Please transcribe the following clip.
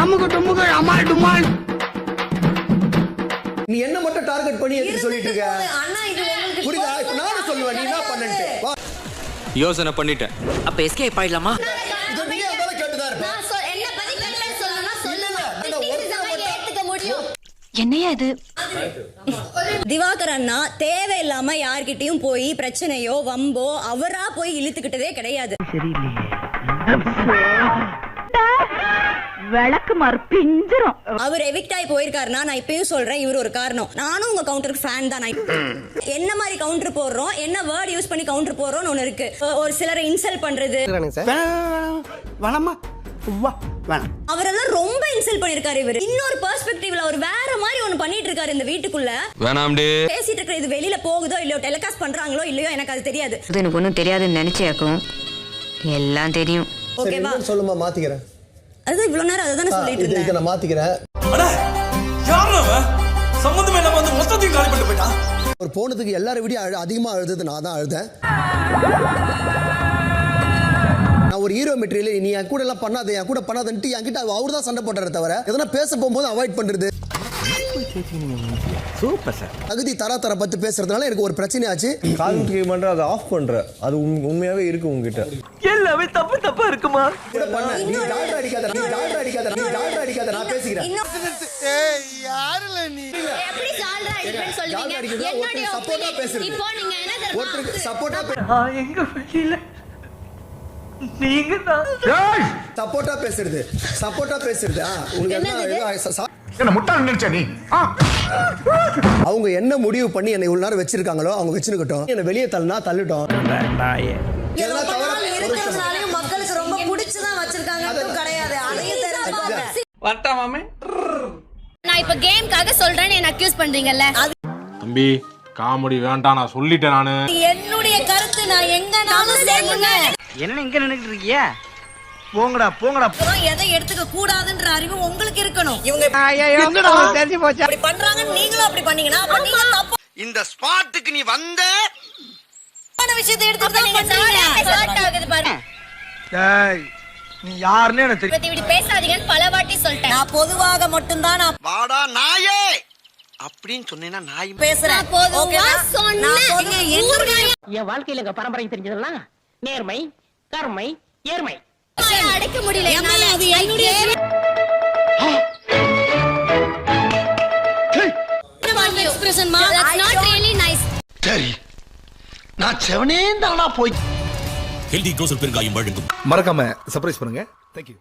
அமுக்கு டுமுக்கு அமால் டுமால். நீ என்ன மட்டும் டார்கெட் பண்ணி எதுக்கு சொல்லிட்டு இருக்க? அண்ணா இது உங்களுக்கு புரியுதா? இப்ப நானும் சொல்லுவேன் நீ என்ன பண்ணன்ட்டு. வா. யோசனை பண்ணிட்டேன். அப்ப எஸ்கேப் ஆயிடலாமா? இது நீ அதெல்லாம் கேட்டுதான் இருப்ப. நான் என்ன பத்தி கேட்டேன்னு சொல்லணும்னா சொல்லுங்க. ஏத்துக்க முடியும். என்னையா இது? திவாகர் அண்ணா தேவையில்லாம யார்கிட்டயும் போய் பிரச்சனையோ வம்போ அவரா போய் இழுத்துக்கிட்டதே கிடையாது. விளக்கு மாறு பிஞ்சிரும். அவர் எவிக்ட் ஆகி போயிருக்காருன்னா நான் இப்பயும் சொல்றேன் இவர் ஒரு காரணம். நானும் உங்க கவுண்டருக்கு ஃபேன் தான். என்ன மாதிரி கவுண்டர் போடுறோம், என்ன வேர்ட் யூஸ் பண்ணி கவுண்டர் போடுறோம்னு ஒன்னு இருக்கு. ஒரு சிலரை இன்சல்ட் பண்றது, வேணாமா அவரெல்லாம் ரொம்ப இன்சல்ட் பண்ணிருக்காரு. இவர் இன்னொரு பெர்ஸ்பெக்டிவ்ல அவர் வேற மாதிரி ஒன்னு பண்ணிட்டு இருக்காரு இந்த வீட்டுக்குள்ள. வேணாம்டே பேசிட்டு இருக்க இது வெளியில போகுதோ இல்லையோ, டெலிகாஸ்ட் பண்றாங்களோ இல்லையோ எனக்கு அது தெரியாது. எனக்கு ஒன்றும் தெரியாதுன்னு நினைச்சேக்கும், எல்லாம் தெரியும். ஓகேவா? சொல்லுமா மாத்திக்கிறேன். அது இவ்வளவு நேரம் அதுதானே சொல்லிட்டு இருந்தேன். இதை நான் மாத்திக்கிறேன். சம்பந்தமே நம்ம வந்து மொத்தத்தையும் காலி பண்ணிட்டு போயிட்டான். ஒரு போனதுக்கு எல்லாரும் விட அதிகமா அழுது நான் தான் அழுதேன். நான் ஒரு ஹீரோ மெட்டீரியல், நீ என் கூட எல்லாம் பண்ணாத, என் கூட பண்ணாதன்ட்டு என்கிட்ட அவர் தான் சண்டை போட்டாரு தவிர எதனா பேச போகும்போது அவாய்ட் பண்றது. Super sir. தகுதி தர பத்தி பேசுறதுனால எனக்கு ஒரு பிரச்சனை ஆச்சு. கால்குலேட் பண்ற, அதை ஆஃப் பண்ற, அது உண்மையாவே இருக்கு உங்ககிட்ட. எல்லாமே தப்பா இருக்குமா? கூட பண்ண நீ டாக்டர் அடிக்காத, நீ டாக்டர் அடிக்காத, நீ டாக்டர் அடிக்காத, நான் பேசிக்கிறேன். ஏய் யாருல நீ? எப்படி சால்ரா அடிப்பேன்னு சொல்லுவீங்க? என்னோட சப்போர்ட்டா பேசுறது. இப்போ நீங்க என்ன தெரியுமா? ஒருத்தருக்கு சப்போர்ட்டா எங்க வெளியில நீங்க தான் சப்போர்ட்டா பேசுறது. உங்களுக்கு என்ன முட்டாள் நினைச்ச நீ? அவங்க என்ன முடிவு பண்ணி என்னை இவ்வளவு நேரம் வச்சிருக்காங்களோ அவங்க வச்சிருக்கட்டும். என்ன வெளியே தள்ளினா தள்ளிட்டோம். மக்களுக்கு ரொம்ப பிடிச்சுதான் வச்சிருக்காங்க கிடையாது. அதையும் தெரிஞ்சுக்கோங்க. வரட்டா மாமே. நான் இப்ப கேம்காக சொல்றேன்னு என்ன அக்யூஸ் பண்றீங்கல்ல? தம்பி காமெடி வேண்டாம், நான் சொல்லிட்டேன். நானு என்னுடைய கருத்து, நான் எங்க நானும் சேர்ந்துங்க. என்ன இங்க நின்னுட்டு இருக்கீங்க? போங்கடா போங்கடா. எதை எடுத்துக்க கூடாதுன்ற அறிவு உங்களுக்கு இருக்கணும். இவங்க என்னடா தெரிஞ்சு போச்சு. அப்படி பண்றாங்க, நீங்களும் அப்படி பண்ணீங்கன்னா அப்ப நீங்க தப்பு. இந்த ஸ்பாட்டுக்கு நீ வந்த விஷயத்தை எடுத்துட்டு நீங்க ஸ்டார்ட் ஆகுது பாருங்க. டேய் நீ யாருன்னு எனக்கு தெரியும். இப்படி பேசாதீங்கன்னு பல வாட்டி சொல்லிட்டேன். நான் பொதுவாக மட்டும் தான் நான் வாடா நாயே அப்படின்னு சொன்னேன்னா நாய் பேசுறேன். பொதுவா சொன்னேன். என் வாழ்க்கையில எங்க பரம்பரை தெரிஞ்சதெல்லாம் நேர்மை, கருமை, ஏர்மை. அடக்க முடியல என்னால. அது என்னுடைய எக்ஸ்பிரஷன் மா. That's not really nice. சரி நான் செவனே தானா போய் ஹெல்தி க்ரோசல் பெருங்காயம் வழங்கும் மறக்காம சர்ப்ரைஸ் பண்ணுங்க. Thank you.